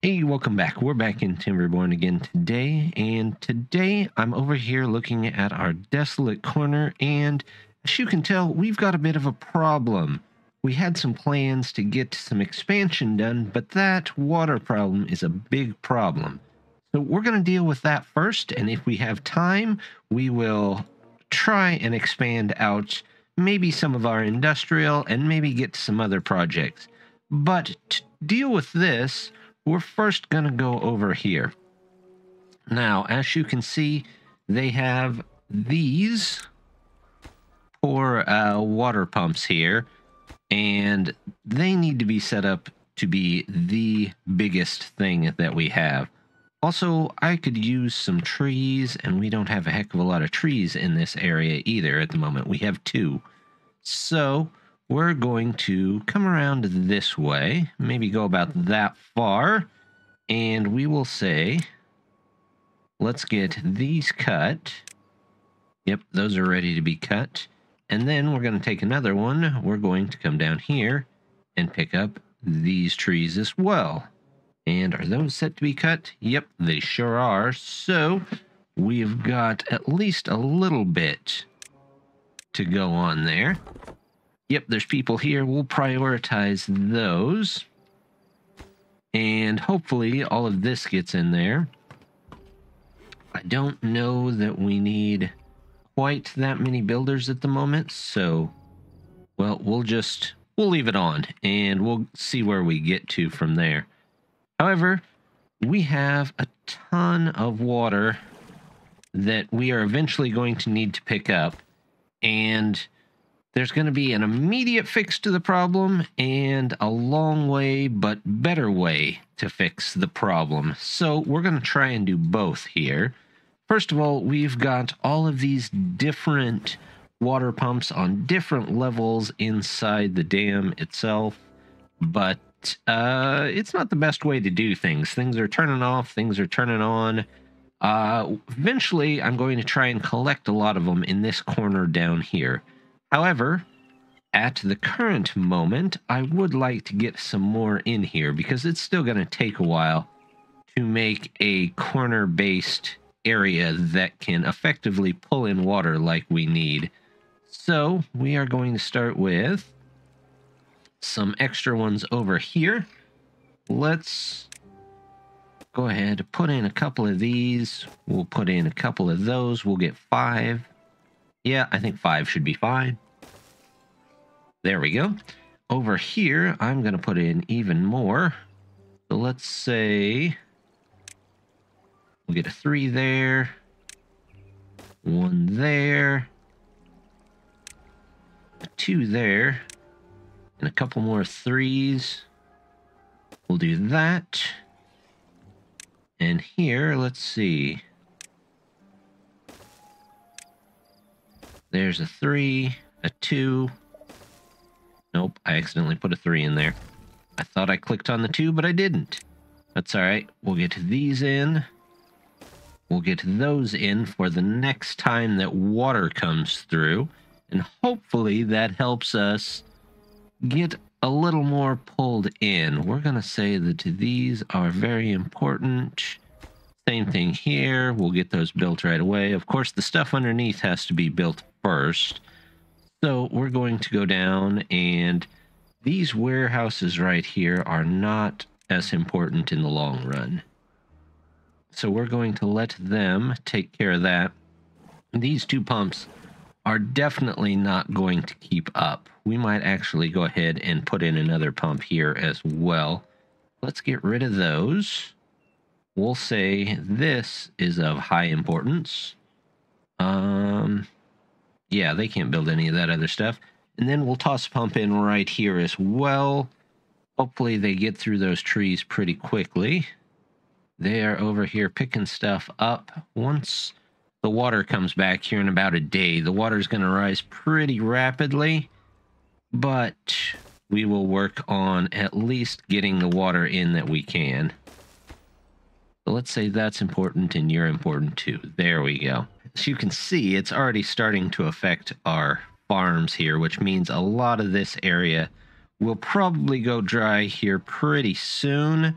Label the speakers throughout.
Speaker 1: Hey, welcome back. We're back in Timberborn again today, and today I'm over here looking at our desolate corner, and as you can tell, we've got a bit of a problem. We had some plans to get some expansion done, but that water problem is a big problem. So we're going to deal with that first, and if we have time, we will try and expand out maybe some of our industrial and maybe get to some other projects. But to deal with this, we're first going to go over here. Now, as you can see, they have these poor water pumps here, and they need to be set up to be the biggest thing that we have. Also, I could use some trees, and we don't have a heck of a lot of trees in this area either at the moment. We have two. So we're going to come around this way, maybe go about that far, and we will say, let's get these cut. Yep, those are ready to be cut. And then we're going to take another one. We're going to come down here and pick up these trees as well. And are those set to be cut? Yep, they sure are. So we've got at least a little bit to go on there. Yep, there's people here. We'll prioritize those. And hopefully all of this gets in there. I don't know that we need quite that many builders at the moment, so, well, we'll leave it on, and we'll see where we get to from there. However, we have a ton of water that we are eventually going to need to pick up, and there's going to be an immediate fix to the problem and a long way but better way to fix the problem. So we're going to try and do both here. First of all, we've got all of these different water pumps on different levels inside the dam itself, but it's not the best way to do things. Things are turning off, things are turning on. Eventually, I'm going to try and collect a lot of them in this corner down here. However, at the current moment, I would like to get some more in here because it's still going to take a while to make a corner-based area that can effectively pull in water like we need. So we are going to start with some extra ones over here. Let's go ahead and put in a couple of these. We'll put in a couple of those. We'll get 5. Yeah, I think 5 should be fine. There we go. Over here, I'm going to put in even more. So let's say we'll get a 3 there, 1 there, a 2 there, and a couple more 3s. We'll do that. And here, let's see. There's a 3, a 2. Nope, I accidentally put a 3 in there. I thought I clicked on the 2, but I didn't. That's all right. We'll get these in. We'll get those in for the next time that water comes through. And hopefully that helps us get a little more pulled in. We're going to say that these are very important. Same thing here. We'll get those built right away. Of course, the stuff underneath has to be built first. So we're going to go down, and these warehouses right here are not as important in the long run. So we're going to let them take care of that. These 2 pumps are definitely not going to keep up. We might actually go ahead and put in another pump here as well. Let's get rid of those. We'll say this is of high importance. Yeah, they can't build any of that other stuff. And then we'll toss a pump in right here as well. Hopefully they get through those trees pretty quickly. They are over here picking stuff up. Once the water comes back here in about a day, the water is going to rise pretty rapidly, but we will work on at least getting the water in that we can. So let's say that's important and you're important too. There we go. As you can see, it's already starting to affect our farms here, which means a lot of this area will probably go dry here pretty soon.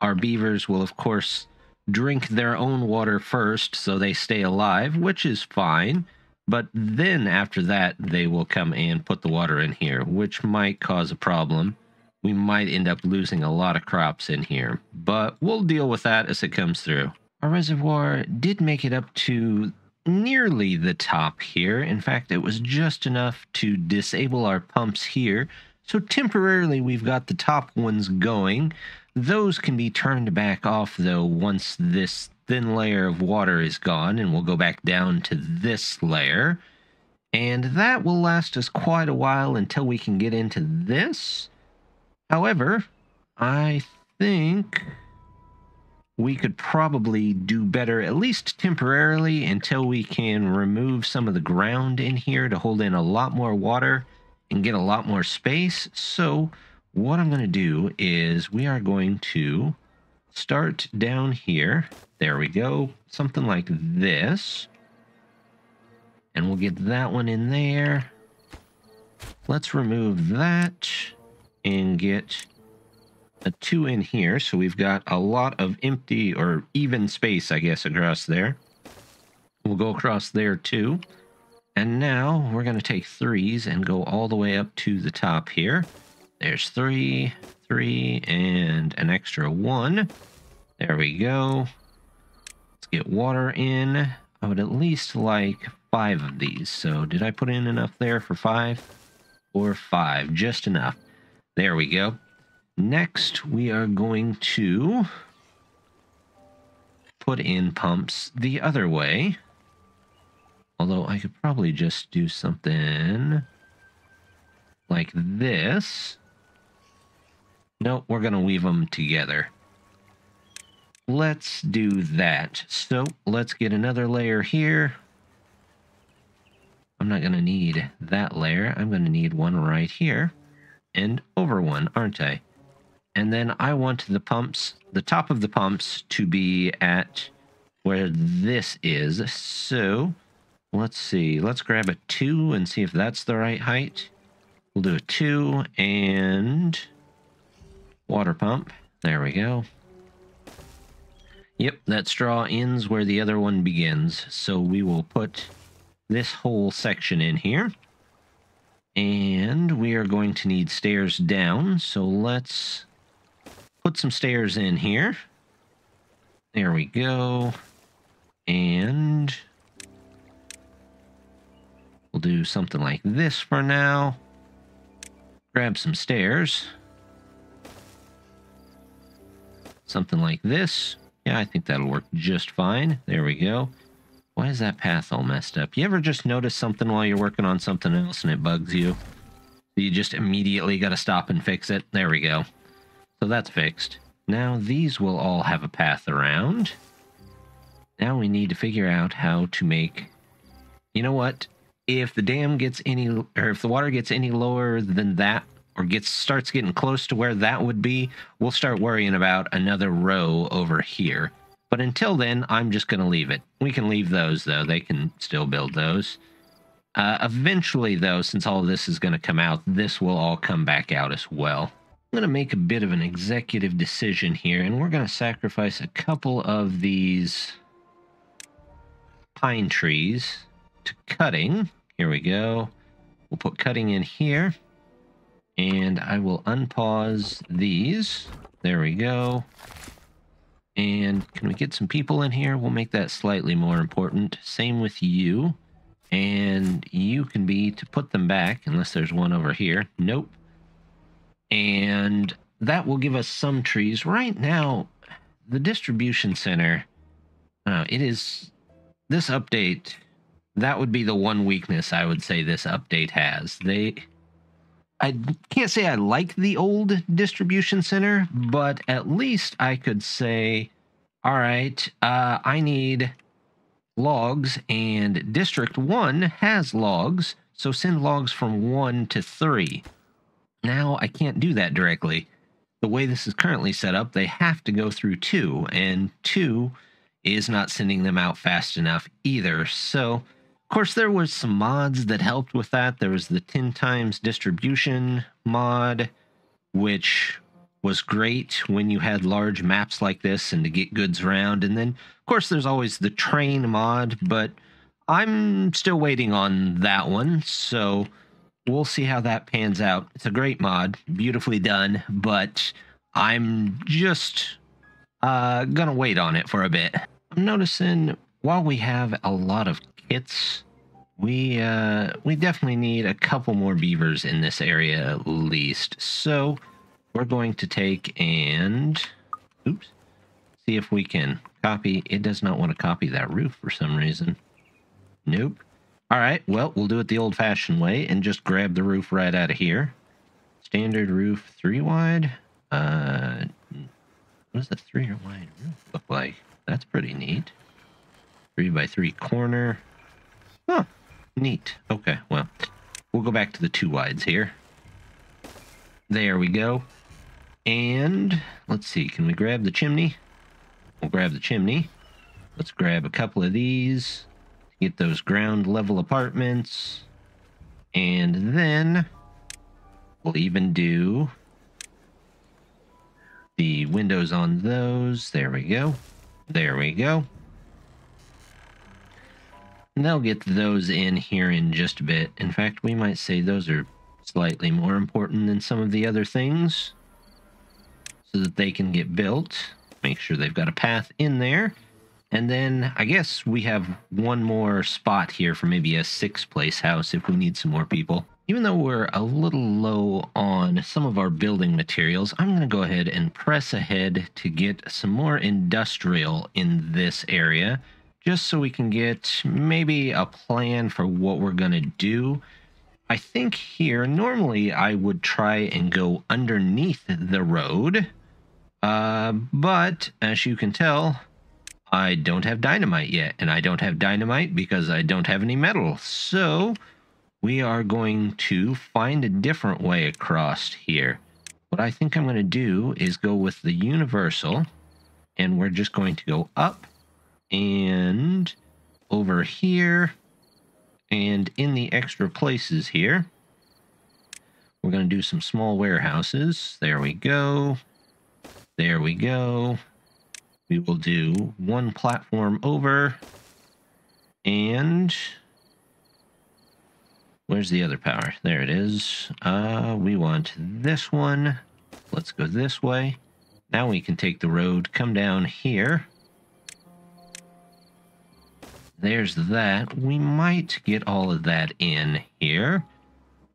Speaker 1: Our beavers will, of course, drink their own water first so they stay alive, which is fine. But then after that, they will come and put the water in here, which might cause a problem. We might end up losing a lot of crops in here, but we'll deal with that as it comes through. Our reservoir did make it up to nearly the top here. In fact, it was just enough to disable our pumps here. So temporarily we've got the top ones going. Those can be turned back off though once this thin layer of water is gone, and we'll go back down to this layer. And that will last us quite a while until we can get into this. However, I think we could probably do better, at least temporarily, until we can remove some of the ground in here to hold in a lot more water and get a lot more space. So what I'm going to do is we are going to start down here. There we go. Something like this. And we'll get that one in there. Let's remove that and get a 2 in here. So we've got a lot of empty or even space, I guess, across there. We'll go across there too. And now we're going to take 3s and go all the way up to the top here. There's 3, 3, and an extra 1. There we go. Let's get water in. I would at least like 5 of these. So did I put in enough there for 5? Or 5, just enough. There we go. Next, we are going to put in pumps the other way. Although I could probably just do something like this. Nope, we're going to weave them together. Let's do that. So let's get another layer here. I'm not going to need that layer. I'm going to need one right here and over one, aren't I? And then I want the pumps, the top of the pumps, to be at where this is. So let's see. Let's grab a 2 and see if that's the right height. We'll do a 2 and water pump. There we go. Yep, that straw ends where the other one begins. So we will put this whole section in here. And we are going to need stairs down. So let's put some stairs in here. There we go. And we'll do something like this for now. Grab some stairs. Something like this. Yeah, I think that'll work just fine. There we go. Why is that path all messed up? You ever just notice something while you're working on something else and it bugs you? You just immediately got to stop and fix it. There we go. So that's fixed. Now these will all have a path around. Now we need to figure out how to make... You know what? If the dam gets any... Or if the water gets any lower than that, or starts getting close to where that would be, we'll start worrying about another row over here. But until then, I'm just going to leave it. We can leave those, though. They can still build those. Eventually, though, since all of this is going to come out, this will all come back out as well. I'm going to make a bit of an executive decision here, and we're going to sacrifice a couple of these pine trees to cutting. Here we go. We'll put cutting in here. And I will unpause these. There we go. And can we get some people in here? We'll make that slightly more important. Same with you. And you can be to put them back, unless there's one over here. Nope. And that will give us some trees. Right now, the distribution center, it is... This update, that would be the one weakness I would say this update has. I can't say I like the old distribution center, but at least I could say, all right, I need logs, and District 1 has logs, so send logs from 1 to 3. Now, I can't do that directly. The way this is currently set up, they have to go through 2, and 2 is not sending them out fast enough either, so... Of course, there was some mods that helped with that. There was the 10 times distribution mod, which was great when you had large maps like this and to get goods around. And then, of course, there's always the train mod, but I'm still waiting on that one. So we'll see how that pans out. It's a great mod, beautifully done, but I'm just gonna wait on it for a bit. I'm noticing while we have a lot of kits, we definitely need a couple more beavers in this area at least. So we're going to take and see if we can copy. It does not want to copy that roof for some reason. Nope. All right, well, we'll do it the old-fashioned way and just grab the roof right out of here. Standard roof 3 wide. What does the 3 wide roof look like? That's pretty neat. 3 by 3 corner. Huh, neat. Okay, well, we'll go back to the 2 wides here. There we go. And let's see, can we grab the chimney? We'll grab the chimney. Let's grab a couple of these to get those ground level apartments. And then we'll even do the windows on those. There we go. There we go. And they'll get those in here in just a bit. In fact, we might say those are slightly more important than some of the other things so that they can get built. Make sure they've got a path in there. And then I guess we have one more spot here for maybe a 6-place house if we need some more people. Even though we're a little low on some of our building materials, I'm going to go ahead and press ahead to get some more industrial in this area, just so we can get maybe a plan for what we're going to do. I think here, normally I would try and go underneath the road, but as you can tell, I don't have dynamite yet, and I don't have dynamite because I don't have any metal. So we are going to find a different way across here. What I think I'm going to do is go with the universal, and we're just going to go up and over here, and in the extra places here, we're going to do some small warehouses. There we go. There we go. We will do one platform over, and where's the other power? There it is. We want this one. Let's go this way. Now we can take the road, come down here. There's that. We might get all of that in here,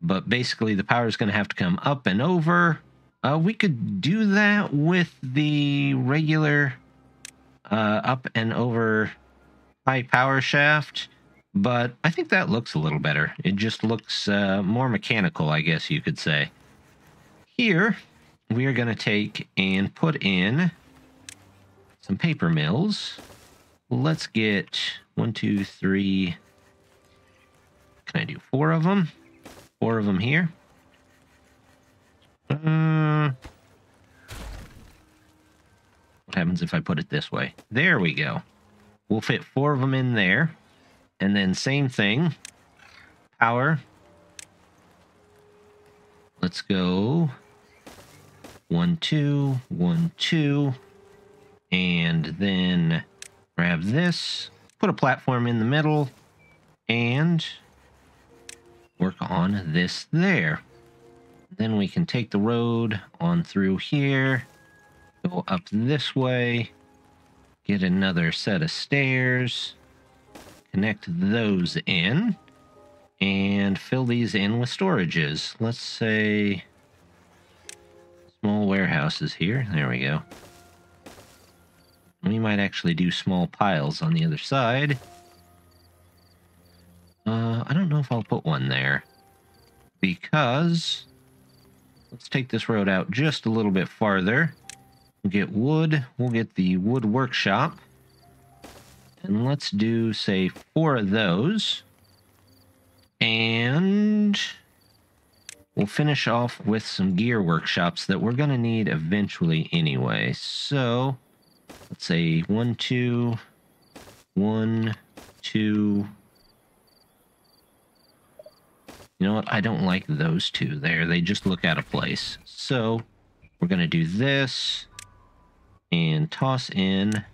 Speaker 1: but basically the power is going to have to come up and over. We could do that with the regular up and over high power shaft, but I think that looks a little better. It just looks more mechanical, I guess you could say. Here, we are going to take and put in some paper mills. Let's get 1, 2, 3. Can I do 4 of them? 4 of them here. What happens if I put it this way? There we go. We'll fit 4 of them in there. And then same thing. Power. Let's go 1, 2, 1, 2. And then grab this. Put a platform in the middle. And work on this there. Then we can take the road on through here. Go up this way. Get another set of stairs. Connect those in. And fill these in with storages. Let's say small warehouses here. There we go. We might actually do small piles on the other side. I don't know if I'll put one there. Because let's take this road out just a little bit farther. We'll get wood. We'll get the wood workshop. And let's do, say, 4 of those. And we'll finish off with some gear workshops that we're going to need eventually anyway. So let's say 1, 2, 1, 2. You know what? I don't like those 2 there. They just look out of place. So We're going to do this and toss in a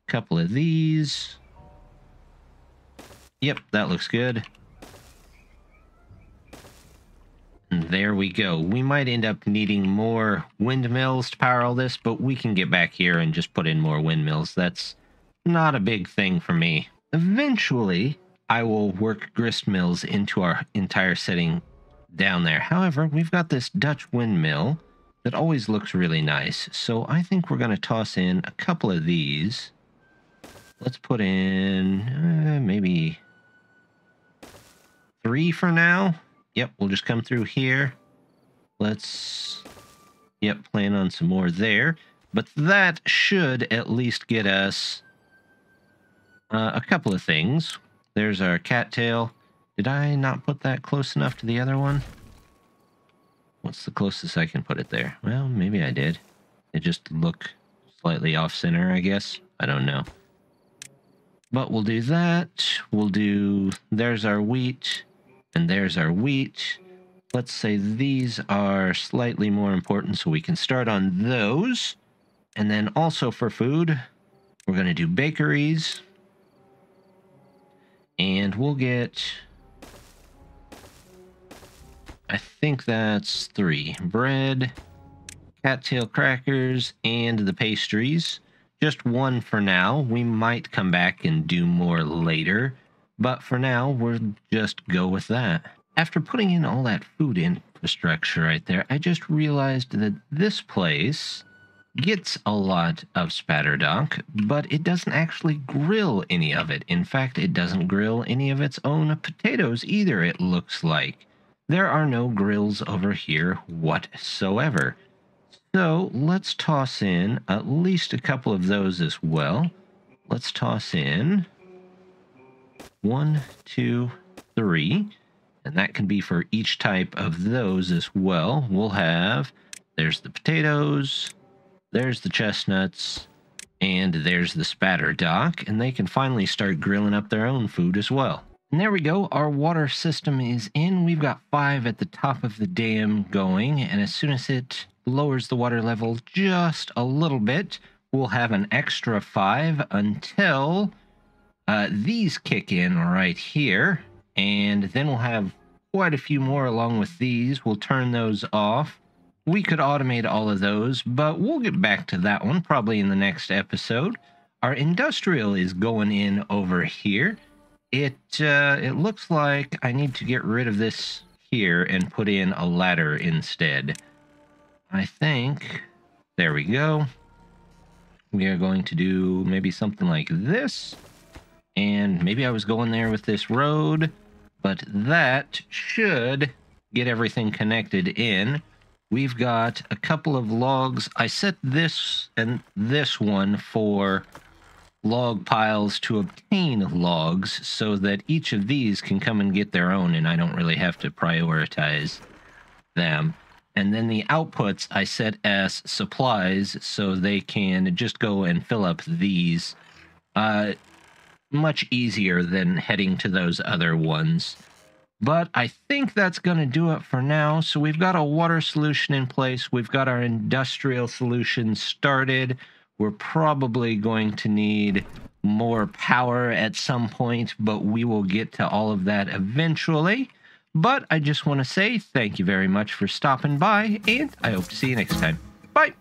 Speaker 1: couple of these. Yep, that looks good. And there we go. We might end up needing more windmills to power all this, but we can get back here and just put in more windmills. That's not a big thing for me. Eventually, I will work grist mills into our entire setting down there. However, we've got this Dutch windmill that always looks really nice. So I think we're going to toss in a couple of these. Let's put in maybe 3 for now. Yep, we'll just come through here. Let's, plan on some more there. But that should at least get us a couple of things. There's our cattail. Did I not put that close enough to the other one? What's the closest I can put it there? Well, maybe I did. It just looked slightly off-center, I guess. I don't know. But we'll do that. We'll do... There's our wheat. And there's our wheat. Let's say these are slightly more important, so we can start on those. And then also for food, we're going to do bakeries. And we'll get... I think that's 3. Bread, cattail crackers, and the pastries. Just 1 for now. We might come back and do more later. But for now, we'll just go with that. After putting in all that food infrastructure right there, I just realized that this place gets a lot of spatterdock, but it doesn't actually grill any of it. In fact, it doesn't grill any of its own potatoes either, it looks like. There are no grills over here whatsoever. So let's toss in at least a couple of those as well. Let's toss in 1, 2, 3, and that can be for each type of those as well. We'll have, there's the potatoes, there's the chestnuts, and there's the spatterdock, and they can finally start grilling up their own food as well. And there we go, our water system is in. We've got 5 at the top of the dam going, and as soon as it lowers the water level just a little bit, we'll have an extra 5 until these kick in right here, and then we'll have quite a few more along with these. We'll turn those off. We could automate all of those, but we'll get back to that one probably in the next episode. Our industrial is going in over here. It looks like I need to get rid of this here and put in a ladder instead. I think, there we go. We are going to do maybe something like this. And maybe I was going there with this road, but that should get everything connected in. We've got a couple of logs. I set this and this one for log piles to obtain logs so that each of these can come and get their own, and I don't really have to prioritize them. And then the outputs I set as supplies so they can just go and fill up these. Much easier than heading to those other ones. But I think that's going to do it for now. So we've got a water solution in place. We've got our industrial solution started. We're probably going to need more power at some point, but we will get to all of that eventually. But I just want to say thank you very much for stopping by, and I hope to see you next time. Bye!